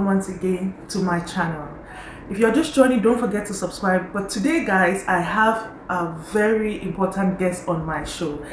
once again to my channel. If you're just joining, don't forget to subscribe. But today, guys, I have a very important guest on my show.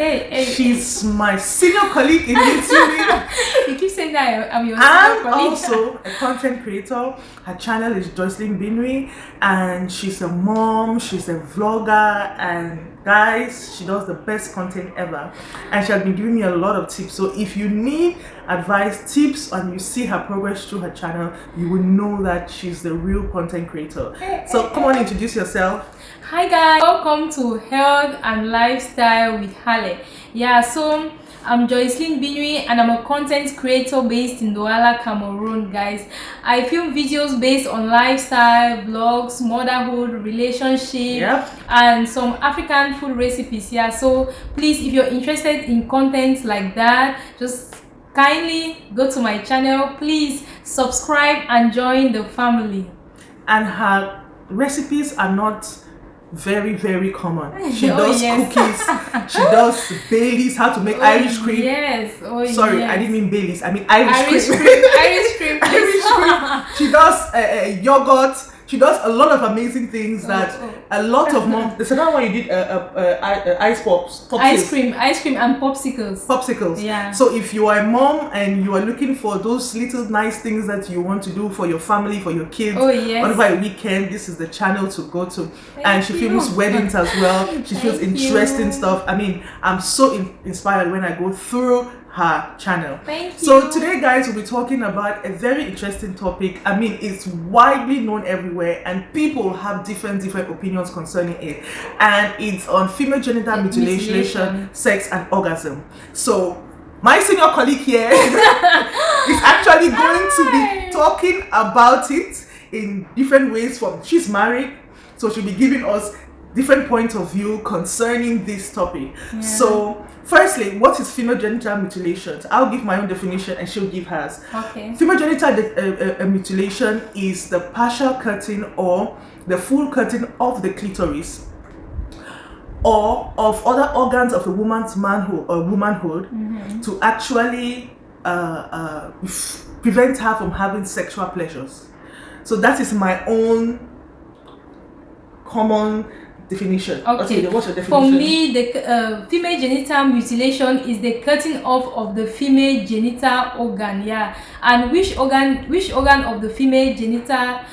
She's my senior colleague in YouTube. You keep saying that I'm your senior colleague. I'm also a content creator. Her channel is Binwi, and she's a mom, she's a vlogger, and guys, she does the best content ever. And she has been giving me a lot of tips. So if you need advice, tips, and you see her progress through her channel, you will know that she's the real content creator. So come on, introduce yourself. Hi guys, welcome to Health and Lifestyle with Hale. Yeah, so I'm Binwi and I'm a content creator based in Douala, Cameroon, guys. I film videos based on lifestyle, vlogs, motherhood, relationship, and some African food recipes. Yeah, so please, if you're interested in content like that, just kindly go to my channel. Please subscribe and join the family. And her recipes are not very common. She does cookies, she does Baileys, how to make Irish cream. Sorry, I didn't mean Baileys, I mean Irish cream. Irish cream, Irish cream. She does yogurt. She does a lot of amazing things that a lot of moms. There's another one you did ice pops, ice cream and popsicles. Popsicles. Yeah. So if you are a mom and you are looking for those little nice things that you want to do for your family, for your kids, on a weekend, this is the channel to go to. And she films weddings as well. She films interesting stuff. I mean, I'm so inspired when I go through her channel. Thank you. So today, guys, we'll be talking about a very interesting topic. I mean, it's widely known everywhere and people have different opinions concerning it, and it's on female genital mutilation, sex and orgasm. So my senior colleague here is actually going to be talking about it in different ways. She's married, so she'll be giving us different points of view concerning this topic. So firstly, what is female genital mutilation? I'll give my own definition and she'll give hers. Female genital mutilation is the partial cutting or the full cutting of the clitoris or of other organs of a woman's manhood or womanhood to actually prevent her from having sexual pleasures. So that is my own common definition. What's your definition? For me, the female genital mutilation is the cutting off of the female genital organ. And which organ of the female genitals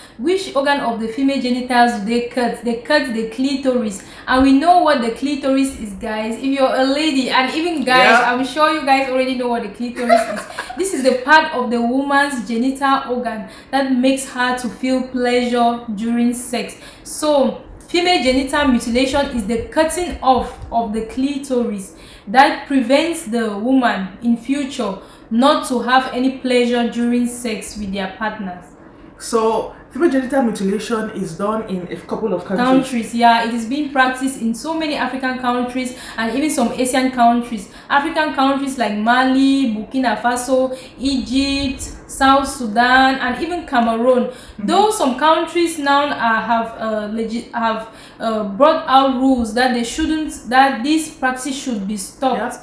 do they cut? They cut the clitoris, and we know what the clitoris is, guys. If you're a lady, and even guys, I'm sure you guys already know what the clitoris is. This is the part of the woman's genital organ that makes her to feel pleasure during sex. So female genital mutilation is the cutting off of the clitoris that prevents the woman in future not to have any pleasure during sex with their partners. So female genital mutilation is done in a couple of countries. It is being practiced in so many African countries and even some Asian countries. African countries like Mali, Burkina Faso, Egypt, South Sudan, and even Cameroon. Though some countries now have brought out rules that this practice should be stopped.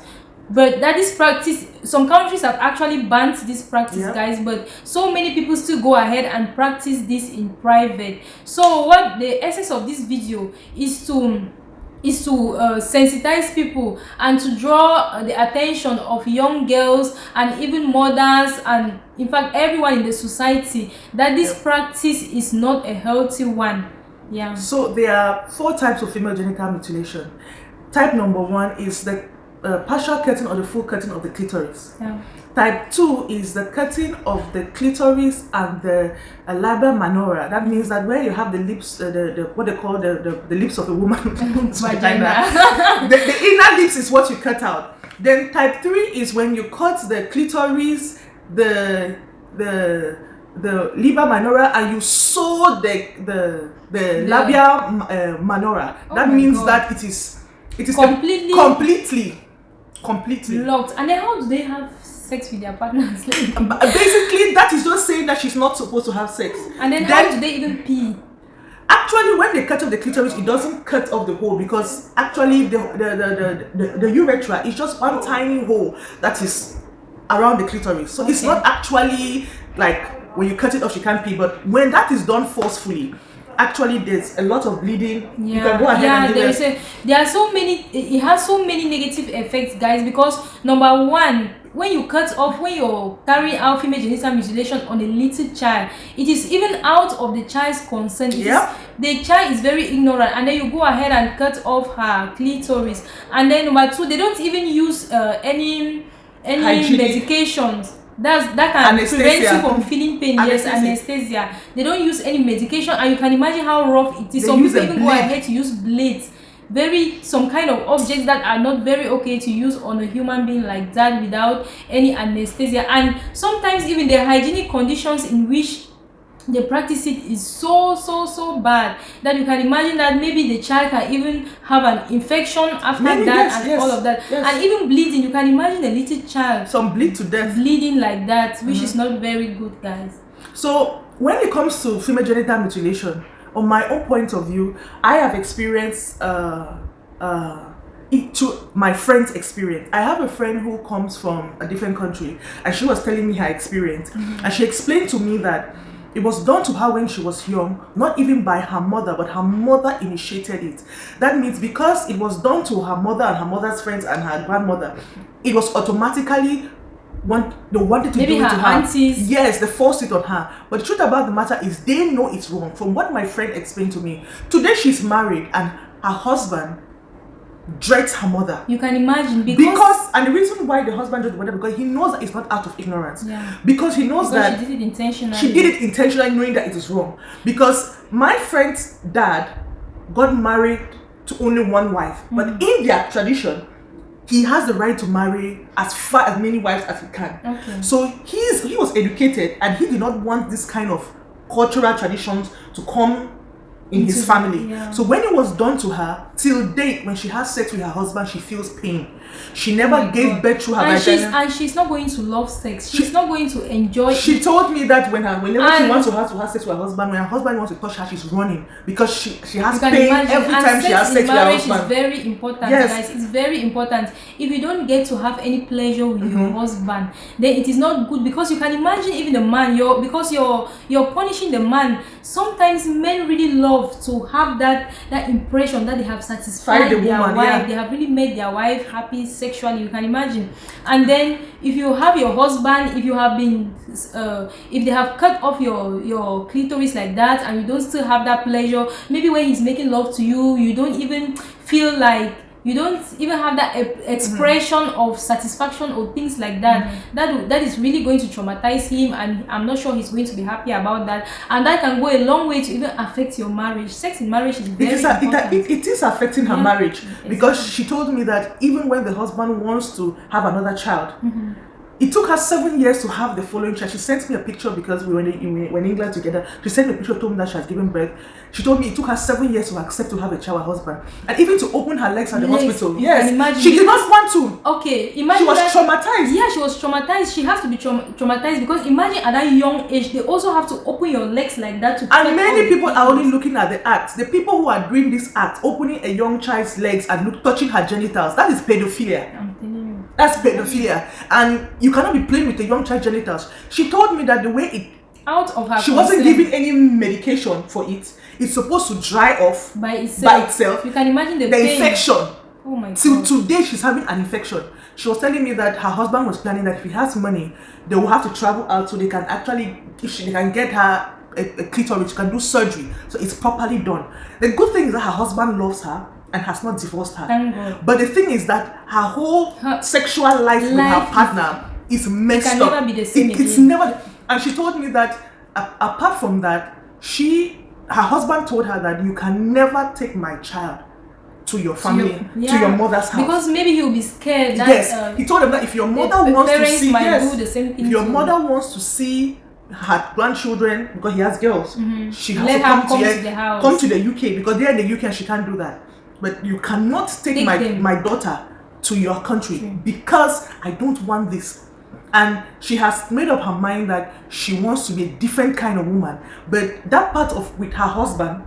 But that this practice, some countries have actually banned this practice, guys, but so many people still go ahead and practice this in private. So what the essence of this video is to sensitize people and to draw the attention of young girls and even mothers and in fact everyone in the society that this practice is not a healthy one. So there are 4 types of female genital mutilation. Type number 1 is the partial cutting or the full cutting of the clitoris. Type 2 is the cutting of the clitoris and the labia minora. That means that where you have the lips, what they call the lips of a woman, vagina. the inner lips is what you cut out. Then type 3 is when you cut the clitoris, the labia minora, and you sew the labia minora. That means that it is completely locked. And then how do they have sex with their partners? Basically, that is just saying that she's not supposed to have sex. And then how do they even pee? Actually, when they cut off the clitoris, it doesn't cut off the hole, because actually the urethra is just one tiny hole that is around the clitoris. So it's not actually like when you cut it off, she can't pee. But when that is done forcefully, actually there's a lot of bleeding. You can go ahead and there are so many. It has so many negative effects, guys. Because number one, when you cut off, when you're carrying out female genital mutilation on a little child, it is even out of the child's consent. The child is very ignorant, and then you go ahead and cut off her clitoris. And then number two, they don't even use any medications that can prevent you from feeling pain. Yes, anesthesia. They don't use any medication, and you can imagine how rough it is. Some people even go ahead to use blades, some kind of objects that are not very okay to use on a human being like that without any anesthesia. And sometimes even the hygienic conditions in which they practice it is so bad that you can imagine that maybe the child can even have an infection after all of that. And even bleeding. You can imagine a little child, some bleed to death, bleeding like that, which is not very good, guys. So when it comes to female genital mutilation, on my own point of view, I have experienced to my friend's experience. I have a friend who comes from a different country, and she was telling me her experience. And she explained to me that it was done to her when she was young, not even by her mother, but her mother initiated it. That means because it was done to her mother and her mother's friends and her grandmother, it was automatically they wanted to maybe do it to her. Aunties. Yes, they forced it on her. But the truth about the matter is they know it's wrong. From what my friend explained to me, today she's married and her husband dreads her mother. You can imagine and the reason why the husband dreads the mother, because he knows that it's not out of ignorance. Because he knows that she did it intentionally. She did it intentionally, knowing that it is wrong. Because my friend's dad got married to only one wife, but in their tradition, he has the right to marry as many wives as he can. So he was educated, and he did not want this kind of cultural traditions to come in his family. So when it was done to her, till date, when she has sex with her husband, she feels pain. She never gave birth to her vagina. And she's not going to love sex. She's not going to enjoy She told me that whenever she wants to have sex with her husband, when her husband wants to touch her, she's running because she has pain every time she has sex with her husband. Marriage is very important, guys. It's very important. If you don't get to have any pleasure with your husband, then it is not good, because you can imagine even the man, because you're punishing the man. Sometimes men really love to have that impression that they have satisfied their wife. They have really made their wife happy sexually. You can imagine. And then if you have your husband, if you have been if they have cut off your clitoris like that, and you don't still have that pleasure, maybe when he's making love to you, you don't even feel like, you don't even have that expression of satisfaction or things like that. That is really going to traumatize him, and I'm not sure he's going to be happy about that. And that can go a long way to even affect your marriage. Sex in marriage is very important. It is affecting her marriage, because she told me that even when the husband wants to have another child, it took her 7 years to have the following child. She sent me a picture because we were in England together. She sent me a picture, told me that she has given birth. She told me it took her 7 years to accept to have a child with her husband, and even to open her legs at the hospital. Yes, she did not want to. Okay, imagine she was traumatized. Yeah, she was traumatized. She has to be traumatized, because imagine at that young age, they also have to open your legs like that to. And many people are only looking at the act. The people who are doing this act, opening a young child's legs and touching her genitals, that is pedophilia. I'm telling you. That's pedophilia, and you cannot be playing with a young child's genitals. She told me that the way it out of her she wasn't given any medication for it. It's supposed to dry off by itself. You can imagine the pain. Infection. Oh my God. Till today, she's having an infection. She was telling me that her husband was planning that if he has money, they will have to travel out so they can actually, they can get her a clitoris, she can do surgery, so it's properly done. The good thing is that her husband loves her and has not divorced her. Thank God. But the thing is that her whole sexual life with her partner is messed up. It can never be the same It's never. And she told me that apart from that, her husband told her that you can never take my child to your family, to your mother's house, because maybe he'll be scared that, yes, he told them that if your mother wants to see, do the same thing, if your mother wants to see her grandchildren, because he has girls, she has Let to come to the UK, because they're in the UK and she can't do that. But you cannot take my daughter to your country because I don't want this. And she has made up her mind that she wants to be a different kind of woman. But that part of with her husband,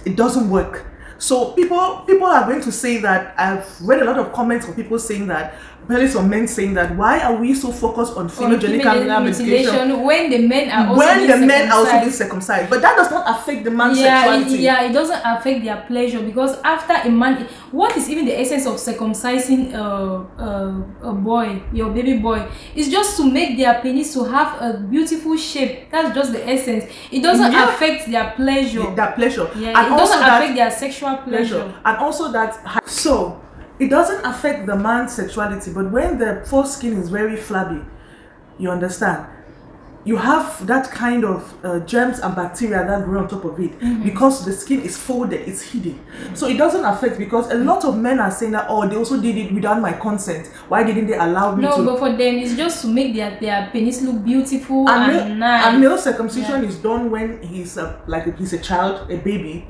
it doesn't work. So people are going to say that. I've read a lot of comments of people saying that, apparently some men saying that, why are we so focused on female genital mutilation when the men are also being circumcised? But that does not affect the man's sexuality. It doesn't affect their pleasure, because after a man, what is even the essence of circumcising a boy, your baby boy? It's just to make their penis to have a beautiful shape. That's just the essence. It doesn't affect their pleasure. Their pleasure. Yeah, and it doesn't affect their sexual pleasure. And also that, so it doesn't affect the man's sexuality, but when the foreskin is very flabby, you understand, you have that kind of germs and bacteria that grow on top of it, because the skin is folded, it's hidden. So it doesn't affect, because a lot of men are saying that, oh, they also did it without my consent. Why didn't they allow me to? No, but for them, it's just to make their penis look beautiful and nice. And male circumcision is done when he's a child, a baby.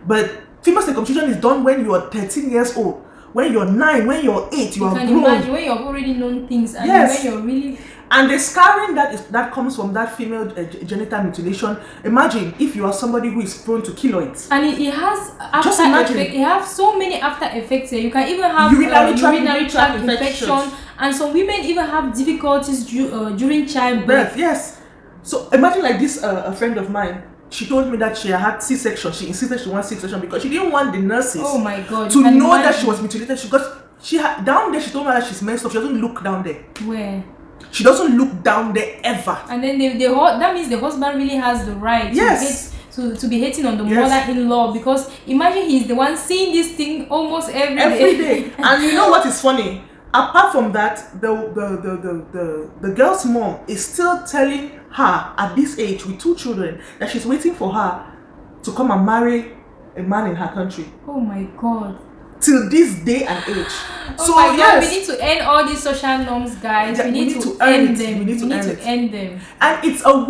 But female circumcision is done when you are 13 years old. When you're 9, when you're 8, you are grown. You can imagine when you've already known things, and when you're really... And the scarring that comes from that female genital mutilation. Imagine if you are somebody who is prone to keloids. And it has after effects. It has so many after effects here. You can even have urinary tract infection, and some women even have difficulties during childbirth. Yes. So imagine like this, a friend of mine. She told me that she had C-section. She insisted she wanted C-section because she didn't want the nurses to know that she was mutilated. Because she had down there, she told me that she's messed up. She doesn't look down there. Where? She doesn't look down there ever. And then that means the husband really has the right to be hating on the mother-in-law, because imagine he's the one seeing this thing almost every day. And you know what is funny? Apart from that, the girl's mom is still telling her at this age with 2 children that she's waiting for her to come and marry a man in her country. Oh my God. Till this day and age. Oh my God, we need to end all these social norms, guys. We need to end them. We need to end them. And it's a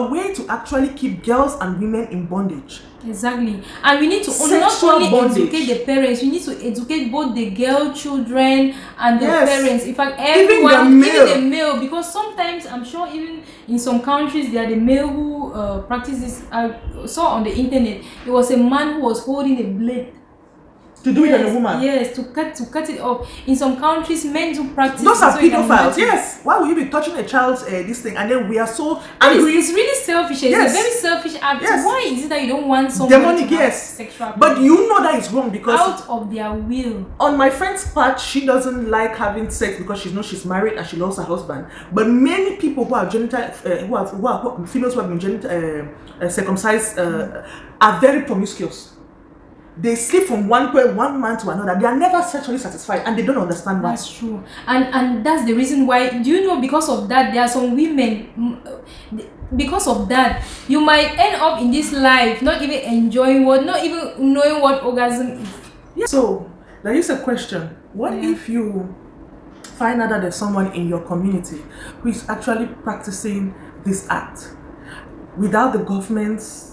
way to actually keep girls and women in bondage. Exactly. And we need to not only educate the parents, we need to educate both the girl children and the parents. In fact, everyone, even the male, because sometimes I'm sure even in some countries there are the male who practice this. I saw on the internet, there was a man who was holding a blade to do it on a woman. Yes, to cut it off. In some countries, men do practice. Those are pedophiles. Yes. Why would you be touching a child's this thing? And then we are so angry. It's really selfish. It's a very selfish act. Yes. Why is it that you don't want someone to have sexual? But you know that is wrong, because out of their will. On my friend's part, she doesn't like having sex because she knows she's married and she loves her husband. But many people who are genital, who are females who have been circumcised, are very promiscuous. They sleep from one man to another. They are never sexually satisfied, and they don't understand why. That's true, and that's the reason why. Do you know? Because of that, there are some women. Because of that, you might end up in this life not even enjoying not even knowing what orgasm is. Yeah. So there is a question: what if you find out that there's someone in your community who is actually practicing this act without the government's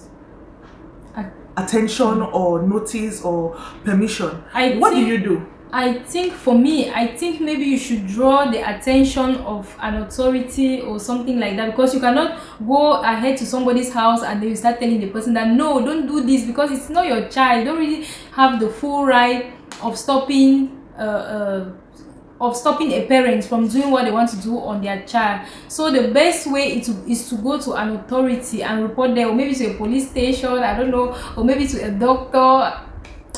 attention or notice or permission? What do you do? I think for me, maybe you should draw the attention of an authority or something like that, because you cannot go ahead to somebody's house and then you start telling the person that no, don't do this, because it's not your child. You don't really have the full right of stopping a parent from doing what they want to do on their child. So the best way is to go to an authority and report there, or maybe to a police station, I don't know, or maybe to a doctor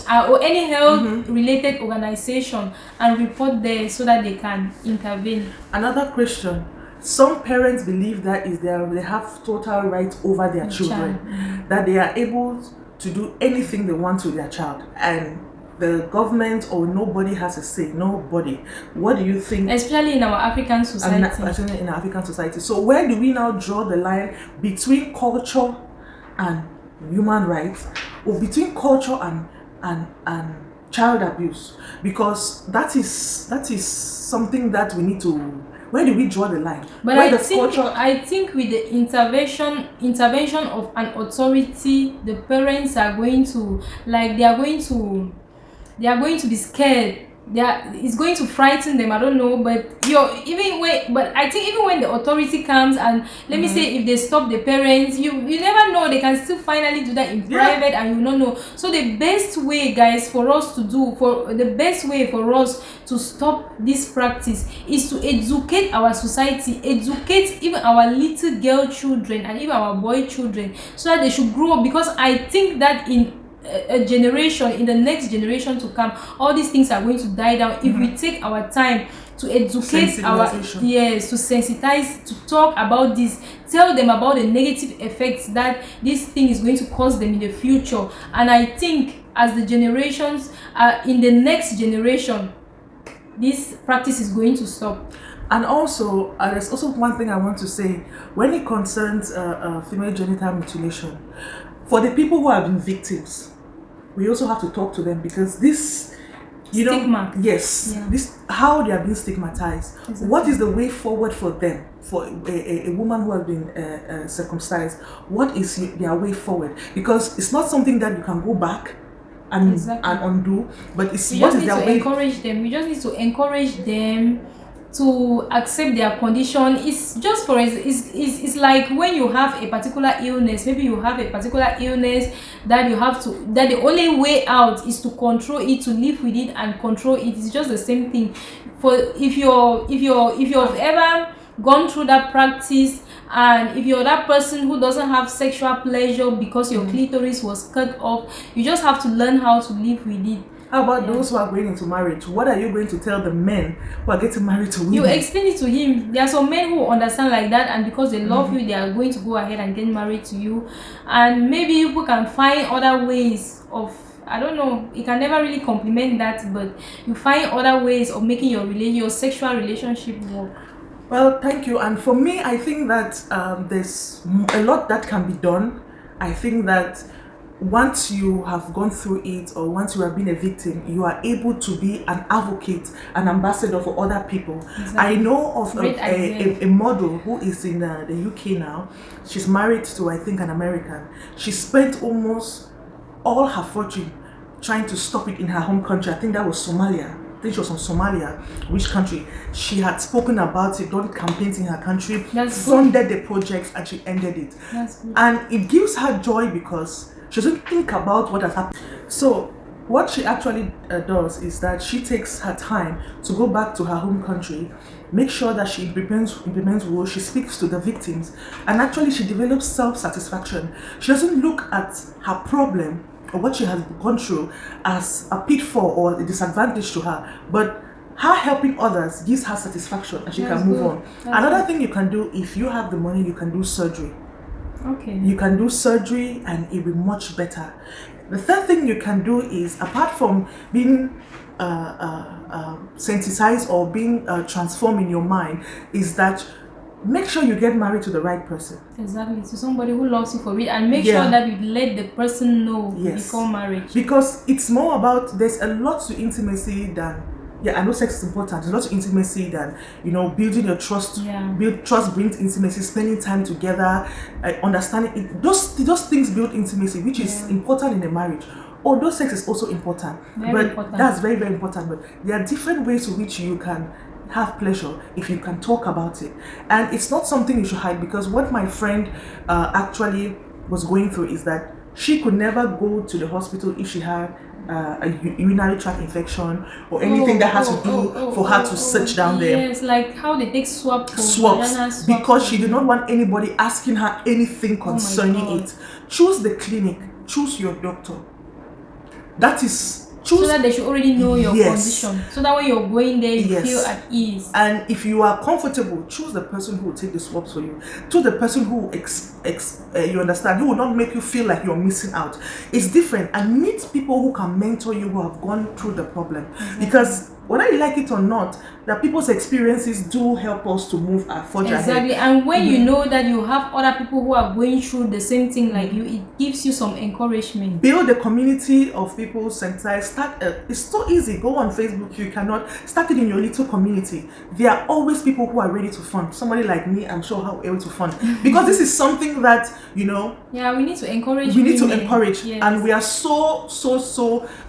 or any health related organization, and report there so that they can intervene. Another question: some parents believe that they have total right over their children, that they are able to do anything they want to their child, and the government or nobody has a say. Nobody. What do you think? Especially in our African society. So where do we now draw the line between culture and human rights, or between culture and child abuse? Because that is something that we need to. Where do we draw the line? But I think with the intervention of an authority, the parents are going to be scared it's going to frighten them. I don't know, but I think even when the authority comes and let me say if they stop the parents, you never know, they can still finally do that in private and you don't know. So the best way, guys, for us to stop this practice is to educate our society, educate even our little girl children and even our boy children, so that they should grow up. Because I think that in the next generation to come, all these things are going to die down if we take our time to educate to sensitize, to talk about this, tell them about the negative effects that this thing is going to cause them in the future. And I think as the generations in the next generation, this practice is going to stop. And also, there's also one thing I want to say when it concerns female genital mutilation. For the people who have been victims, we also have to talk to them, because this, stigma. This how they are being stigmatized. Exactly. What is the way forward for them? For a woman who has been circumcised, what is their way forward? Because it's not something that you can go back and undo, but it's we just need to encourage them. We just need to encourage them to accept their condition. It's just for it's like when you have a particular illness, maybe you have a particular illness that the only way out is to control it, to live with it and control it. It's just the same thing. For if you've ever gone through that practice, and if you're that person who doesn't have sexual pleasure because your clitoris was cut off, you just have to learn how to live with it. How about those who are going into marriage? What are you going to tell the men who are getting married to women? You explain it to him. There are some men who understand like that, and because they love you, they are going to go ahead and get married to you. And maybe you can find other ways of, I don't know, you can never really compliment that, but you find other ways of making your sexual relationship work. Well, thank you. And for me, I think that there's a lot that can be done. I think that once you have gone through it, or once you have been a victim, you are able to be an advocate, an ambassador for other people. Exactly. I know of a model who is in the UK now. She's married to, I think, an American. She spent almost all her fortune trying to stop it in her home country. I think that was Somalia. I think she was from Somalia, which country. She had spoken about it, done campaigns in her country, funded the projects, and she ended it. That's good. And it gives her joy because she doesn't think about what has happened. So what she actually does is that she takes her time to go back to her home country, make sure that she implements rules, she speaks to the victims, and actually she develops self-satisfaction. She doesn't look at her problem or what she has gone through as a pitfall or a disadvantage to her, but her helping others gives her satisfaction, and she can move on. Another thing you can do, if you have the money, you can do surgery. Okay. You can do surgery and it will be much better. The third thing you can do is, apart from being sensitized or being transformed in your mind, is that make sure you get married to the right person. Exactly, to somebody who loves you for it, and make sure that you let the person know before marriage. Because it's more about, there's a lot to intimacy than, I know sex is important. There's a lot of intimacy than, building your trust. Build trust brings intimacy, spending time together, understanding it. Those things build intimacy, which is important in a marriage. Although sex is also important, that's very, very important. But there are different ways to which you can have pleasure if you can talk about it. And it's not something you should hide, because what my friend actually was going through is that she could never go to the hospital if she had a urinary tract infection or anything that has to do for her to search down there. Yes, like how they take swabs, because she did not want anybody asking her anything concerning it. Choose the clinic, choose your doctor. So that they should already know your condition, so that when you're going there you feel at ease. And if you are comfortable, choose the person who will take the swabs for you. Choose the person who you understand, who will not make you feel like you're missing out. It's different. And meet people who can mentor you, who have gone through the problem. Because whether you like it or not, that people's experiences do help us to move and forge ahead. Exactly. And when you know that you have other people who are going through the same thing like you, it gives you some encouragement. Build a community of people sensitized. It's so easy. Go on Facebook. You cannot start it in your little community. There are always people who are ready to fund. Somebody like me, I'm sure, how able to fund, because this is something that we need to encourage. Yes. And we are so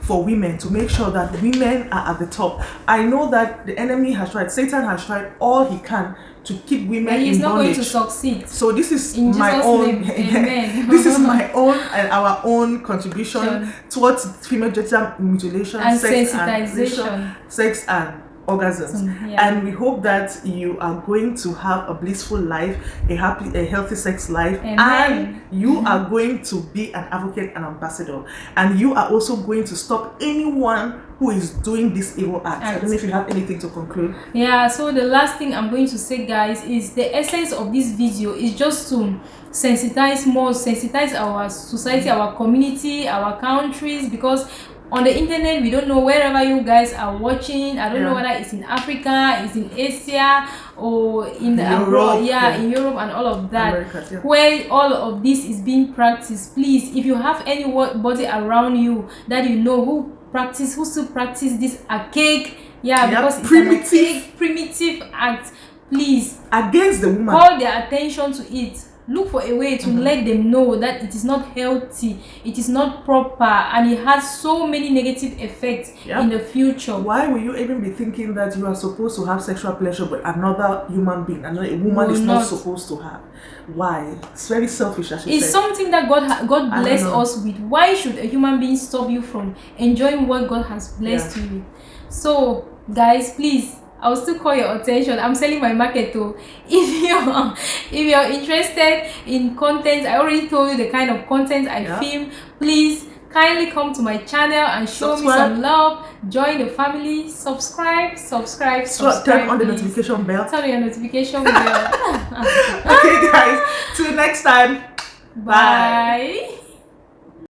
for women, to make sure that women are at the top. I know that the enemy has tried, Satan has tried all he can to keep women But he's in not bondage. going to succeed. So this is In my Jesus' own name, amen. this is my own and our own contribution towards female genital mutilation And sensitization, sex and orgasms. And we hope that you are going to have a blissful life, a healthy sex life. Amen. And you are going to be an advocate and ambassador, and you are also going to stop anyone who is doing this evil act. I don't know if you have anything to conclude. Yeah, so the last thing I'm going to say, guys, is the essence of this video is just to sensitize our society, our community, our countries, because on the internet we don't know wherever you guys are watching. I don't know whether it's in Africa, it's in Asia, or in Europe, in Europe and all of that, America, where all of this is being practiced. Please, if you have anybody around you that you know who still practice this archaic, because it's an primitive act, please, against the woman, call their attention to it. Look for a way to let them know that it is not healthy, it is not proper, and it has so many negative effects in the future. Why will you even be thinking that you are supposed to have sexual pleasure but another human being, a woman is not supposed to have? Why? It's very selfish, as you It's said. Something that God blessed us with. Why should a human being stop you from enjoying what God has blessed you with? So, guys, please, I'll still call your attention. I'm selling my market too. If you're interested in content, I already told you the kind of content I film. Please kindly come to my channel and show me some love. Join the family. Subscribe. Turn on the notification bell. Turn on your notification bell. Okay, guys. Till next time. Bye.